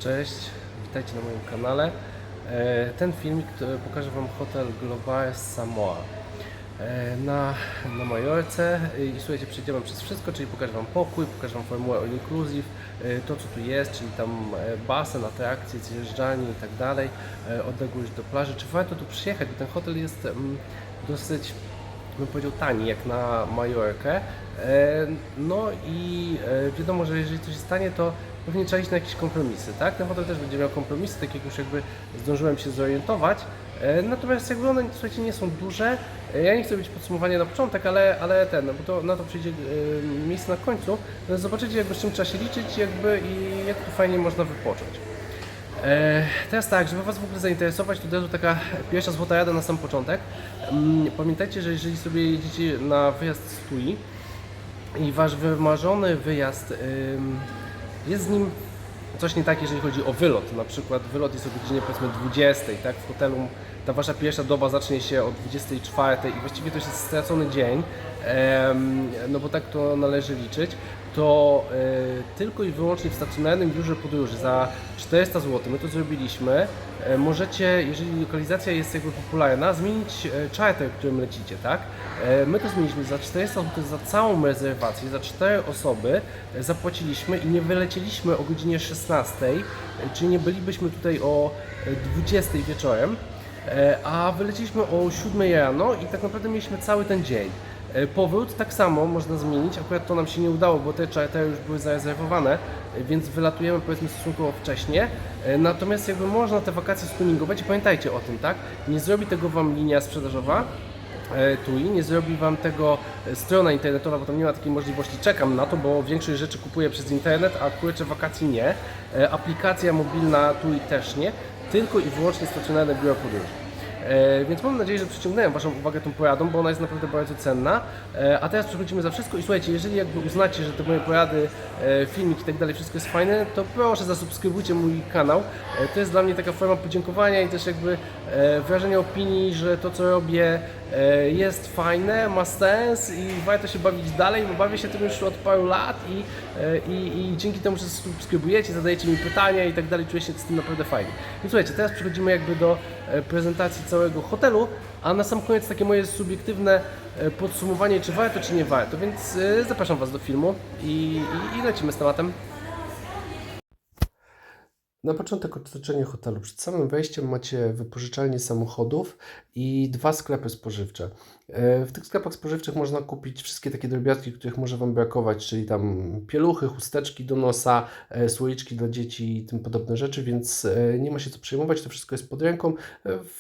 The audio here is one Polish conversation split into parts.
Cześć, witajcie na moim kanale. Ten filmik pokaże Wam hotel Global Samoa na Majorce i słuchajcie, przejdziemy przez wszystko, czyli pokażę Wam pokój, pokażę Wam formułę all inclusive, to co tu jest, czyli tam basen, atrakcje, zjeżdżalnie i tak dalej, odległość do plaży. Czy warto tu przyjechać, bo ten hotel jest dosyć, bym powiedział, tani jak na Majorkę. No i wiadomo, że jeżeli coś się stanie, to pewnie trzeba iść na jakieś kompromisy, tak? Ten hotel też będzie miał kompromisy, tak jak już jakby zdążyłem się zorientować. Natomiast jakby one, słuchajcie, nie są duże. Ja nie chcę robić podsumowania na początek, ale no bo to, na to przyjdzie miejsce na końcu. Zobaczycie jakby z czym trzeba się liczyć jakby i jak tu fajnie można wypocząć. Teraz tak, żeby Was w ogóle zainteresować, to od razu taka pierwsza złota rada na sam początek. Pamiętajcie, że jeżeli sobie jedziecie na wyjazd z TUI i Wasz wymarzony wyjazd jest z nim coś nie tak, jeżeli chodzi o wylot. Na przykład wylot jest o godzinie powiedzmy 20, tak? W hotelu ta Wasza pierwsza doba zacznie się o 24 i właściwie to już jest stracony dzień, no bo tak to należy liczyć. To tylko i wyłącznie w stacjonarnym biurze podróży za 400 zł, my to zrobiliśmy, możecie, jeżeli lokalizacja jest jakby popularna, zmienić charter, którym lecicie, tak? My to zmieniliśmy za 400 zł za całą rezerwację, za 4 osoby zapłaciliśmy i nie wylecieliśmy o godzinie 16, czyli nie bylibyśmy tutaj o 20 wieczorem, a wyleciliśmy o 7 rano i tak naprawdę mieliśmy cały ten dzień. Powrót tak samo można zmienić, akurat to nam się nie udało, bo te chartery już były zarezerwowane, więc wylatujemy powiedzmy stosunkowo wcześnie, natomiast jakby można te wakacje stuningować i pamiętajcie o tym, tak? Nie zrobi tego Wam linia sprzedażowa, TUI, nie zrobi Wam tego strona internetowa, bo tam nie ma takiej możliwości, czekam na to, bo większość rzeczy kupuję przez internet, a kurczę wakacji nie, aplikacja mobilna TUI też nie, tylko i wyłącznie stacjonarne biuro podróży. Więc mam nadzieję, że przyciągnąłem Waszą uwagę tą poradą, bo ona jest naprawdę bardzo cenna. A teraz przechodzimy za wszystko i słuchajcie, jeżeli jakby uznacie, że te moje porady, filmik i tak dalej, wszystko jest fajne, to proszę zasubskrybujcie mój kanał. To jest dla mnie taka forma podziękowania i też jakby wyrażenia opinii, że to co robię jest fajne, ma sens i warto się bawić dalej, bo bawię się tym już od paru lat i dzięki temu, że subskrybujecie, zadajecie mi pytania i tak dalej, czuję się z tym naprawdę fajnie. Więc słuchajcie, teraz przechodzimy jakby do prezentacji całego hotelu, a na sam koniec takie moje subiektywne podsumowanie, czy warto, czy nie warto, więc zapraszam Was do filmu i lecimy z tematem. Na początek otoczenie hotelu. Przed samym wejściem macie wypożyczalnię samochodów i 2 sklepy spożywcze. W tych sklepach spożywczych można kupić wszystkie takie drobiazgi, których może Wam brakować, czyli tam pieluchy, chusteczki do nosa, słoiczki dla dzieci i tym podobne rzeczy, więc nie ma się co przejmować, to wszystko jest pod ręką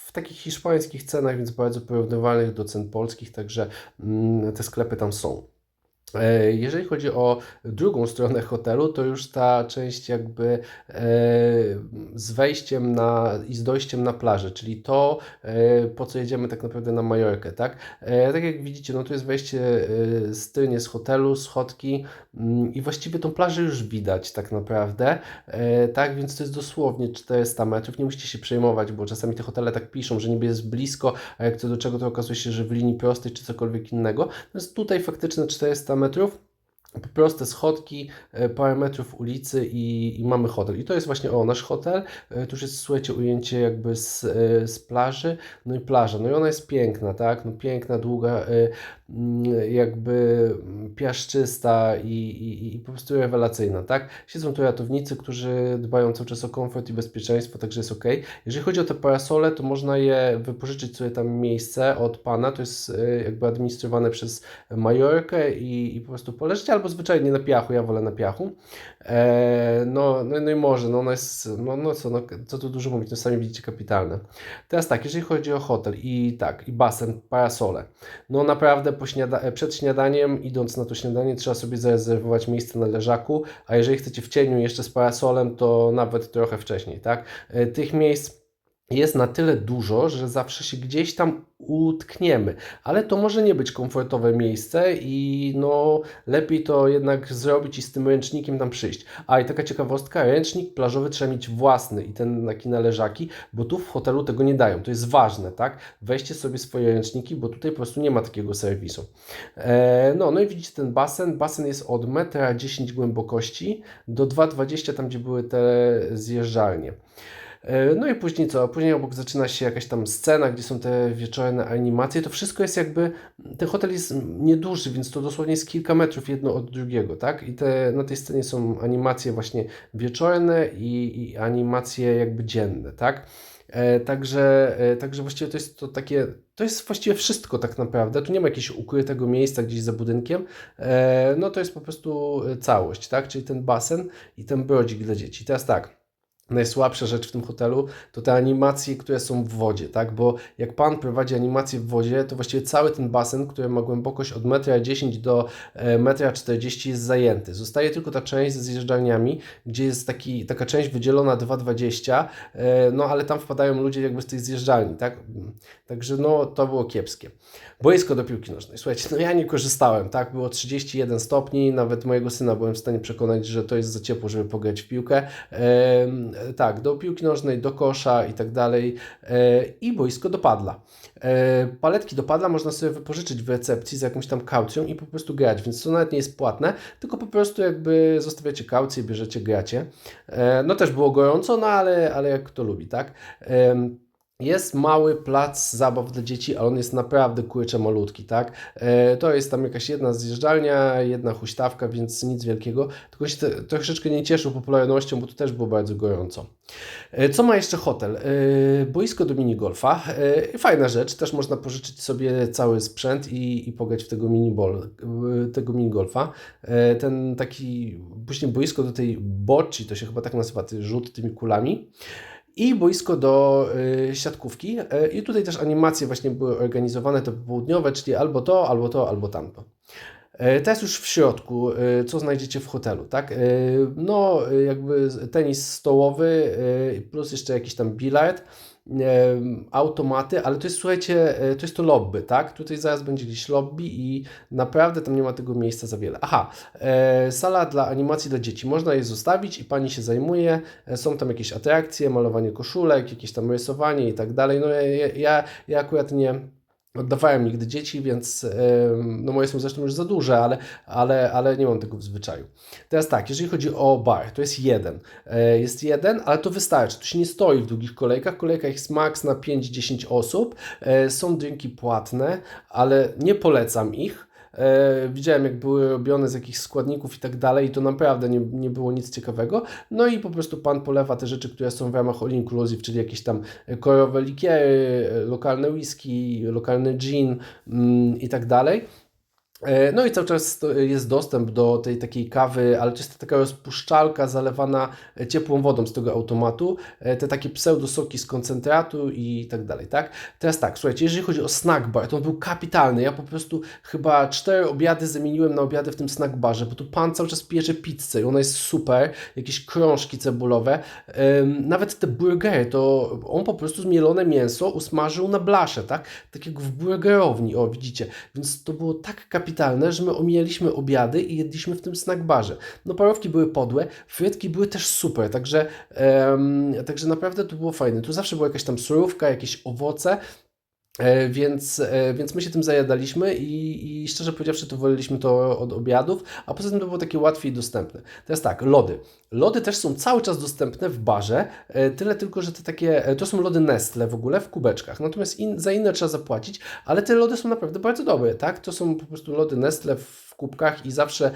w takich hiszpańskich cenach, więc bardzo porównywalnych do cen polskich, także te sklepy tam są. Jeżeli chodzi o drugą stronę hotelu, to już ta część jakby z wejściem i z dojściem na plażę, czyli to, po co jedziemy tak naprawdę na Majorkę, tak? Tak jak widzicie, no tu jest wejście tylnie z hotelu, schodki i właściwie tą plażę już widać tak naprawdę, tak? Więc to jest dosłownie 400 metrów, nie musicie się przejmować, bo czasami te hotele tak piszą, że niby jest blisko, a jak co do czego, to okazuje się, że w linii prostej czy cokolwiek innego. Natomiast tutaj faktyczne 400 metrów, proste schodki, parę metrów ulicy i mamy hotel. I to jest właśnie nasz hotel. Tu już jest, słuchajcie, ujęcie jakby z plaży. No i plaża. No i ona jest piękna, tak? No piękna, długa, jakby piaszczysta i po prostu rewelacyjna, tak? Siedzą tu ratownicy, którzy dbają cały czas o komfort i bezpieczeństwo, także jest ok. Jeżeli chodzi o te parasole, to można je wypożyczyć sobie tam miejsce od pana. To jest jakby administrowane przez Majorkę i po prostu poleżeć, albo zwyczajnie na piachu, ja wolę na piachu. No i może, no ona jest, co tu dużo mówić, no sami widzicie, kapitalne. Teraz tak, jeżeli chodzi o hotel i basen, parasole, no naprawdę przed śniadaniem, idąc na to śniadanie, trzeba sobie zarezerwować miejsce na leżaku, a jeżeli chcecie w cieniu jeszcze z parasolem, to nawet trochę wcześniej, tak? Tych miejsc jest na tyle dużo, że zawsze się gdzieś tam utkniemy, ale to może nie być komfortowe miejsce i no lepiej to jednak zrobić i z tym ręcznikiem tam przyjść. A i taka ciekawostka, ręcznik plażowy trzeba mieć własny i ten taki na leżaki, bo tu w hotelu tego nie dają, to jest ważne, tak? Weźcie sobie swoje ręczniki, bo tutaj po prostu nie ma takiego serwisu. No i widzicie ten basen jest od 1,10 m głębokości do 2,20 m tam, gdzie były te zjeżdżalnie. No i później co? Później obok zaczyna się jakaś tam scena, gdzie są te wieczorne animacje. To wszystko jest jakby, ten hotel jest nieduży, więc to dosłownie jest kilka metrów jedno od drugiego, tak? I na tej scenie są animacje właśnie wieczorne i animacje jakby dzienne, tak? Także właściwie to jest to takie, to jest właściwie wszystko tak naprawdę. Tu nie ma jakiegoś ukrytego miejsca gdzieś za budynkiem. No to jest po prostu całość, tak? Czyli ten basen i ten brodzik dla dzieci. Teraz tak. Najsłabsza rzecz w tym hotelu to te animacje, które są w wodzie, tak? Bo jak pan prowadzi animacje w wodzie, to właściwie cały ten basen, który ma głębokość od 1,10 m do 1,40 m jest zajęty. Zostaje tylko ta część ze zjeżdżalniami, gdzie jest taka część wydzielona 2,20 m, no ale tam wpadają ludzie jakby z tych zjeżdżalni, tak? Także no to było kiepskie. Boisko do piłki nożnej. Słuchajcie, no ja nie korzystałem, tak? Było 31 stopni, nawet mojego syna byłem w stanie przekonać, że to jest za ciepło, żeby pograć w piłkę. Tak, do piłki nożnej, do kosza i tak dalej i boisko do padla. Paletki do padla można sobie wypożyczyć w recepcji z jakąś tam kaucją i po prostu grać, więc to nawet nie jest płatne, tylko po prostu jakby zostawiacie kaucję, bierzecie, gracie. No też było gorąco, no ale jak kto lubi, tak? Jest mały plac zabaw dla dzieci, ale on jest naprawdę kurczę malutki, tak? To jest tam jakaś jedna zjeżdżalnia, jedna huśtawka, więc nic wielkiego. Tylko się troszeczkę nie cieszył popularnością, bo tu też było bardzo gorąco. Co ma jeszcze hotel? Boisko do minigolfa. Fajna rzecz, też można pożyczyć sobie cały sprzęt i pograć w tego minigolfa. Ten taki, później boisko do tej bocci, to się chyba tak nazywa, rzut tymi kulami. I boisko do siatkówki. I tutaj też animacje właśnie były organizowane, to popołudniowe, czyli albo to, albo to, albo tamto. Teraz już w środku, co znajdziecie w hotelu, tak? No, jakby tenis stołowy, plus jeszcze jakiś tam bilard, automaty, ale to jest, słuchajcie, to jest to lobby, tak? Tutaj zaraz będzie gdzieś lobby i naprawdę tam nie ma tego miejsca za wiele. Aha, sala dla animacji dla dzieci. Można je zostawić i pani się zajmuje. Są tam jakieś atrakcje, malowanie koszulek, jakieś tam rysowanie i tak dalej. No ja akurat nie oddawałem nigdy dzieci, więc no moje są zresztą już za duże, ale nie mam tego w zwyczaju. Teraz tak, jeżeli chodzi o bar, to jest jeden. Jest jeden, ale to wystarczy. Tu się nie stoi w długich kolejkach. Kolejka jest max na 5-10 osób. Są drinki płatne, ale nie polecam ich. Widziałem, jak były robione z jakichś składników i tak dalej, i to naprawdę nie było nic ciekawego. No i po prostu pan polewa te rzeczy, które są w ramach all inclusive, czyli jakieś tam kolorowe likiery, lokalne whisky, lokalny gin i tak dalej. No i cały czas jest dostęp do tej takiej kawy, ale to jest taka rozpuszczalka zalewana ciepłą wodą z tego automatu, te takie pseudosoki z koncentratu i tak dalej, tak? Teraz tak, słuchajcie, jeżeli chodzi o snack bar, to on był kapitalny. Ja po prostu chyba 4 obiady zamieniłem na obiady w tym snack barze, bo tu pan cały czas piecze pizzę i ona jest super, jakieś krążki cebulowe, nawet te burgery, to on po prostu zmielone mięso usmażył na blasze, tak? Tak jak w burgerowni, o widzicie, więc to było tak kapitalne, że my omijaliśmy obiady i jedliśmy w tym snack barze. No parówki były podłe, frytki były też super, także naprawdę to było fajne. Tu zawsze była jakaś tam surówka, jakieś owoce, więc my się tym zajadaliśmy i szczerze powiedziawszy to woleliśmy to od obiadów, a poza tym to było takie łatwiej dostępne. Teraz tak, lody. Lody też są cały czas dostępne w barze, tyle tylko, że to są lody Nestle w ogóle w kubeczkach, natomiast za inne trzeba zapłacić, ale te lody są naprawdę bardzo dobre, tak? To są po prostu lody Nestle w kubkach i zawsze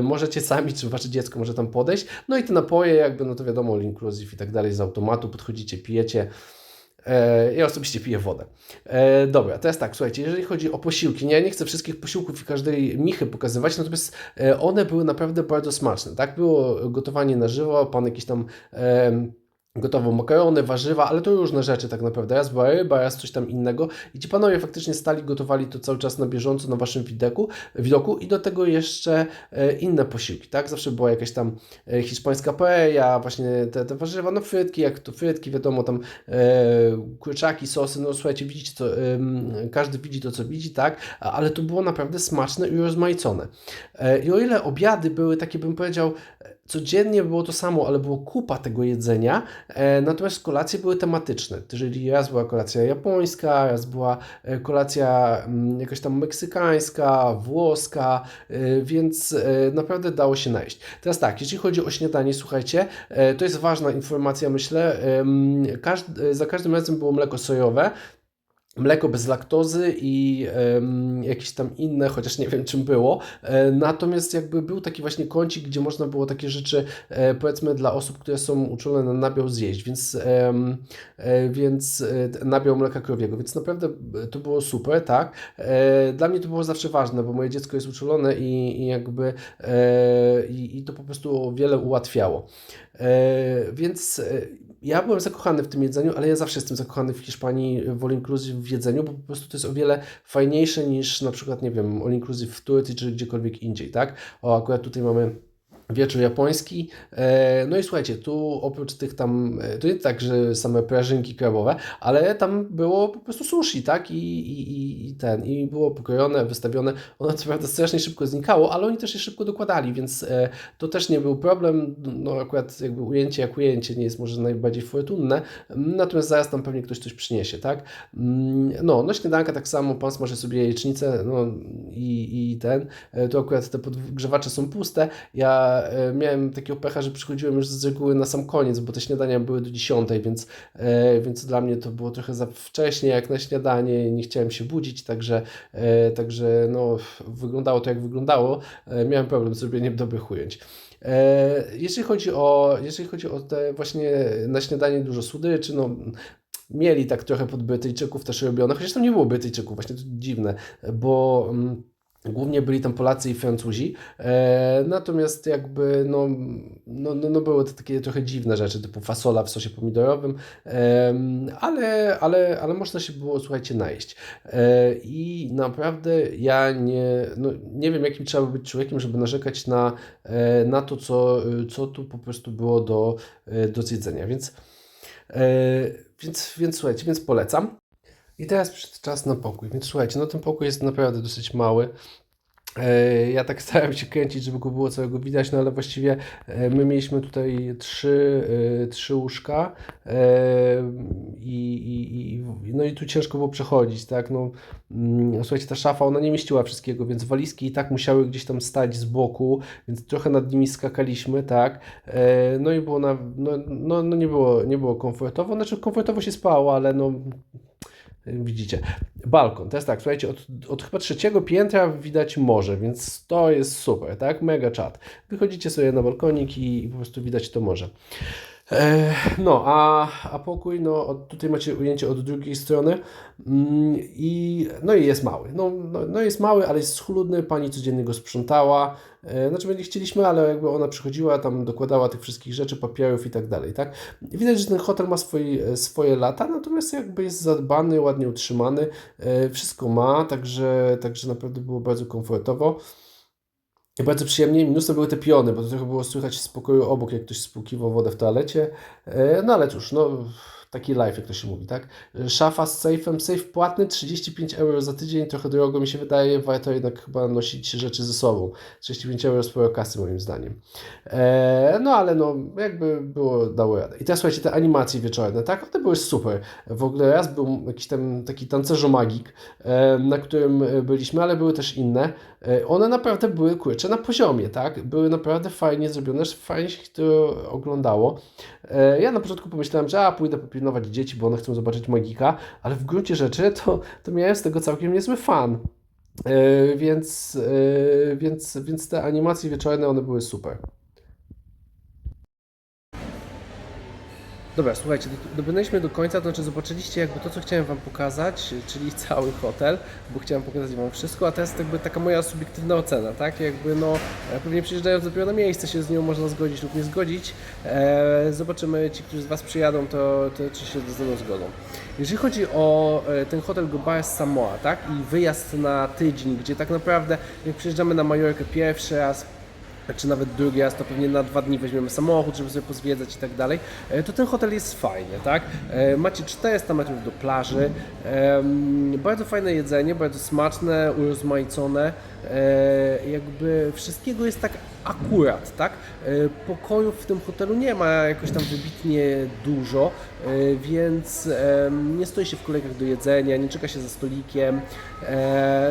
możecie sami, czy wasze dziecko może tam podejść, no i te napoje jakby, no to wiadomo, all inclusive i tak dalej z automatu, podchodzicie, pijecie. Ja osobiście piję wodę. Dobra, teraz tak, słuchajcie, jeżeli chodzi o posiłki, ja nie chcę wszystkich posiłków i każdej michy pokazywać, natomiast one były naprawdę bardzo smaczne, tak? Było gotowanie na żywo, pan jakiś tam gotową makaronę, warzywa, ale to różne rzeczy tak naprawdę. Raz była ryba, raz coś tam innego i ci panowie faktycznie stali, gotowali to cały czas na bieżąco na waszym widoku i do tego jeszcze inne posiłki, tak? Zawsze była jakaś tam hiszpańska paella, właśnie te warzywa, no frytki, jak to frytki, wiadomo, tam kurczaki, sosy, no słuchajcie, widzicie co, każdy widzi to, co widzi, tak? Ale to było naprawdę smaczne i rozmaicone. I o ile obiady były takie, bym powiedział, codziennie było to samo, ale było kupa tego jedzenia, natomiast kolacje były tematyczne, czyli raz była kolacja japońska, raz była kolacja jakaś tam meksykańska, włoska, więc naprawdę dało się najeść. Teraz tak, jeśli chodzi o śniadanie, słuchajcie, to jest ważna informacja, myślę, za każdym razem było mleko sojowe, mleko bez laktozy i jakieś tam inne, chociaż nie wiem czym było. Natomiast jakby był taki właśnie kącik, gdzie można było takie rzeczy powiedzmy dla osób, które są uczulone na nabiał zjeść, więc nabiał mleka krowiego, więc naprawdę to było super, tak. Dla mnie to było zawsze ważne, bo moje dziecko jest uczulone i jakby i to po prostu o wiele ułatwiało. Więc ja byłem zakochany w tym jedzeniu, ale ja zawsze jestem zakochany w Hiszpanii w all inclusive w jedzeniu, bo po prostu to jest o wiele fajniejsze niż na przykład, nie wiem, all inclusive w Turcji czy gdziekolwiek indziej, tak? O, akurat tutaj mamy wieczór japoński. No i słuchajcie, tu oprócz tych tam, to nie tak, że same prażynki krabowe, ale tam było po prostu sushi, tak? I było pokrojone, wystawione. Ono co prawda strasznie szybko znikało, ale oni też je szybko dokładali, więc to też nie był problem. No akurat jakby ujęcie jak ujęcie nie jest może najbardziej fortunne, natomiast zaraz tam pewnie ktoś coś przyniesie, tak? No śniadanka tak samo, pan smaży sobie jajecznicę, no to akurat te podgrzewacze są puste. Ja miałem takiego pecha, że przychodziłem już z reguły na sam koniec, bo te śniadania były do 10, więc dla mnie to było trochę za wcześnie jak na śniadanie, nie chciałem się budzić, także no, wyglądało to jak wyglądało. Miałem problem z zrobieniem dobrych ujęć. Jeśli chodzi o te właśnie na śniadanie dużo słodyczy, no mieli tak trochę pod Brytyjczyków też robione, chociaż tam nie było Brytyjczyków, właśnie to dziwne, bo głównie byli tam Polacy i Francuzi, natomiast jakby no były to takie trochę dziwne rzeczy, typu fasola w sosie pomidorowym, ale można się było, słuchajcie, najeść. I naprawdę ja nie wiem, jakim trzeba być człowiekiem, żeby narzekać na to, co tu po prostu było do zjedzenia, więc słuchajcie, więc polecam. I teraz przyszedł czas na pokój. Więc słuchajcie, no ten pokój jest naprawdę dosyć mały. Ja tak starałem się kręcić, żeby go było całego widać, no ale właściwie my mieliśmy tutaj trzy łóżka no i tu ciężko było przechodzić, tak, no słuchajcie, ta szafa, ona nie mieściła wszystkiego, więc walizki i tak musiały gdzieś tam stać z boku, więc trochę nad nimi skakaliśmy, tak, no i było nie było komfortowo, znaczy komfortowo się spało, ale no widzicie. Balkon. Teraz tak, słuchajcie, od chyba 3. piętra widać morze, więc to jest super, tak? Mega czad. Wychodzicie sobie na balkonik i po prostu widać to morze. No, a pokój, no tutaj macie ujęcie od drugiej strony no i jest mały. No jest mały, ale jest schludny, pani codziennie go sprzątała. Znaczy my nie chcieliśmy, ale jakby ona przychodziła, tam dokładała tych wszystkich rzeczy, papierów i tak dalej, tak? I widać, że ten hotel ma swoje lata, natomiast jakby jest zadbany, ładnie utrzymany, wszystko ma, także naprawdę było bardzo komfortowo. I bardzo przyjemnie. Minusem były te piony, bo to trochę było słychać z pokoju obok, jak ktoś spłukiwał wodę w toalecie. No ale cóż, no taki life, jak to się mówi, tak? Szafa z sejfem, sejf płatny, 35 € za tydzień, trochę drogo mi się wydaje, warto jednak chyba nosić rzeczy ze sobą. 35 € sporo kasy moim zdaniem. No ale no jakby dało radę. I teraz słuchajcie, te animacje wieczorne, tak? One były super. W ogóle raz był jakiś tam taki tancerzomagik, na którym byliśmy, ale były też inne. One naprawdę były, kurczę, na poziomie, tak? Były naprawdę fajnie zrobione, fajnie się to oglądało. Ja na początku pomyślałem, że pójdę popilnować dzieci, bo one chcą zobaczyć magika, ale w gruncie rzeczy to miałem z tego całkiem niezły fan. Więc te animacje wieczorne, one były super. Dobra, słuchajcie, dobrnęliśmy do końca, to znaczy zobaczyliście jakby to, co chciałem Wam pokazać, czyli cały hotel, bo chciałem pokazać Wam wszystko, a teraz jakby taka moja subiektywna ocena, tak? Jakby no, pewnie przyjeżdżając dopiero na miejsce się z nią można zgodzić lub nie zgodzić. Zobaczymy, ci, którzy z Was przyjadą, to czy się ze mną zgodzą. Jeżeli chodzi o ten hotel Gobaia Samoa, tak? I wyjazd na tydzień, gdzie tak naprawdę jak przyjeżdżamy na Majorkę pierwszy raz, czy nawet drugi raz, to pewnie na 2 dni weźmiemy samochód, żeby sobie pozwiedzać i tak dalej, to ten hotel jest fajny, tak? Macie 400 metrów do plaży, bardzo fajne jedzenie, bardzo smaczne, urozmaicone, jakby wszystkiego jest tak akurat, tak? Pokojów w tym hotelu nie ma jakoś tam wybitnie dużo, więc nie stoi się w kolejkach do jedzenia, nie czeka się za stolikiem,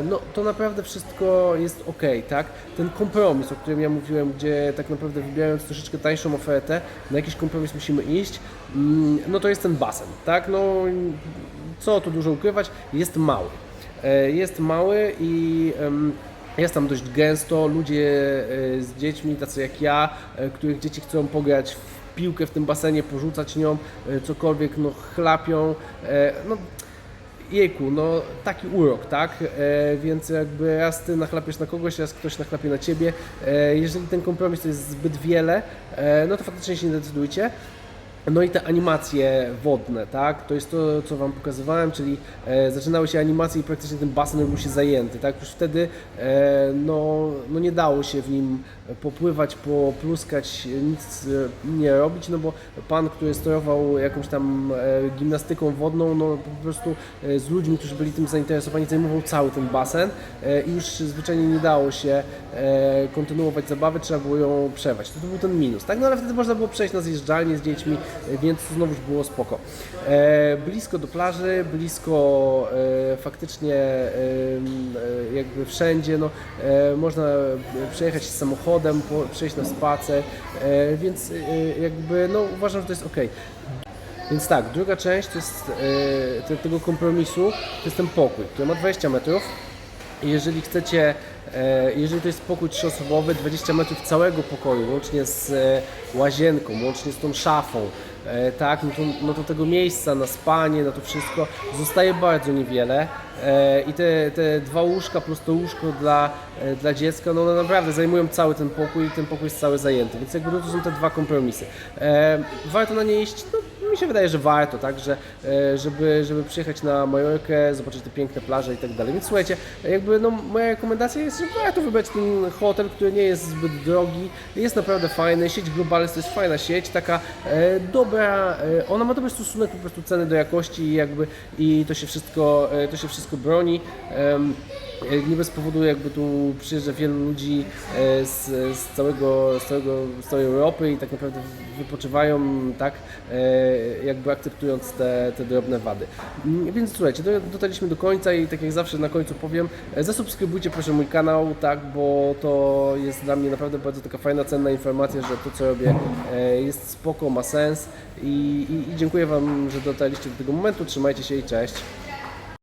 no to naprawdę wszystko jest ok, tak? Ten kompromis, o którym ja mówiłem, gdzie tak naprawdę wybierając troszeczkę tańszą ofertę, na jakiś kompromis musimy iść, no to jest ten basen, tak? No co tu dużo ukrywać, jest mały. Jest mały i jest tam dość gęsto, ludzie z dziećmi, tacy jak ja, których dzieci chcą pograć w piłkę w tym basenie, porzucać nią, cokolwiek, no chlapią, no jejku, no taki urok, tak? Więc jakby raz ty nachlapiesz na kogoś, raz ktoś nachlapie na ciebie. Jeżeli ten kompromis to jest zbyt wiele, no to faktycznie się nie decydujcie. No i te animacje wodne, tak? To jest to, co Wam pokazywałem, czyli zaczynały się animacje i praktycznie ten basen był się zajęty, tak? Już wtedy no nie dało się w nim popływać, popluskać, nic nie robić, no bo pan, który sterował jakąś tam gimnastyką wodną, no po prostu z ludźmi, którzy byli tym zainteresowani, zajmował cały ten basen i już zwyczajnie nie dało się kontynuować zabawy, trzeba było ją przerwać. To był ten minus, tak? No ale wtedy można było przejść na zjeżdżalnię z dziećmi, więc znowuż było spoko. Blisko do plaży, blisko faktycznie jakby wszędzie, no, można przejechać samochodem, przejść na spacer, więc jakby no uważam, że to jest ok. Więc tak, druga część to jest tego kompromisu, to jest ten pokój, który ma 20 metrów. Jeżeli chcecie, jeżeli to jest pokój 3-osobowy, 20 metrów całego pokoju, łącznie z łazienką, łącznie z tą szafą, tak, no to tego miejsca na spanie, na to wszystko zostaje bardzo niewiele i te 2 łóżka plus to łóżko dla dziecka, no naprawdę zajmują cały ten pokój i ten pokój jest cały zajęty, więc jakby no to są te 2 kompromisy. Warto na nie iść? No, mi się wydaje, że warto, tak, że żeby przyjechać na Majorkę, zobaczyć te piękne plaże i tak dalej. Więc słuchajcie, jakby no moja rekomendacja jest, że warto wybrać ten hotel, który nie jest zbyt drogi, jest naprawdę fajny. Sieć Globales to jest fajna sieć, taka dobra, ona ma dobry stosunek po prostu ceny do jakości jakby i to się wszystko broni. Nie bez powodu jakby tu przyjeżdża wielu ludzi z całej Europy i tak naprawdę wypoczywają, tak, jakby akceptując te drobne wady. Więc słuchajcie, dotarliśmy do końca i tak jak zawsze na końcu powiem, zasubskrybujcie proszę mój kanał, tak, bo to jest dla mnie naprawdę bardzo taka fajna, cenna informacja, że to co robię jest spoko, ma sens i dziękuję Wam, że dotarliście do tego momentu, trzymajcie się i cześć.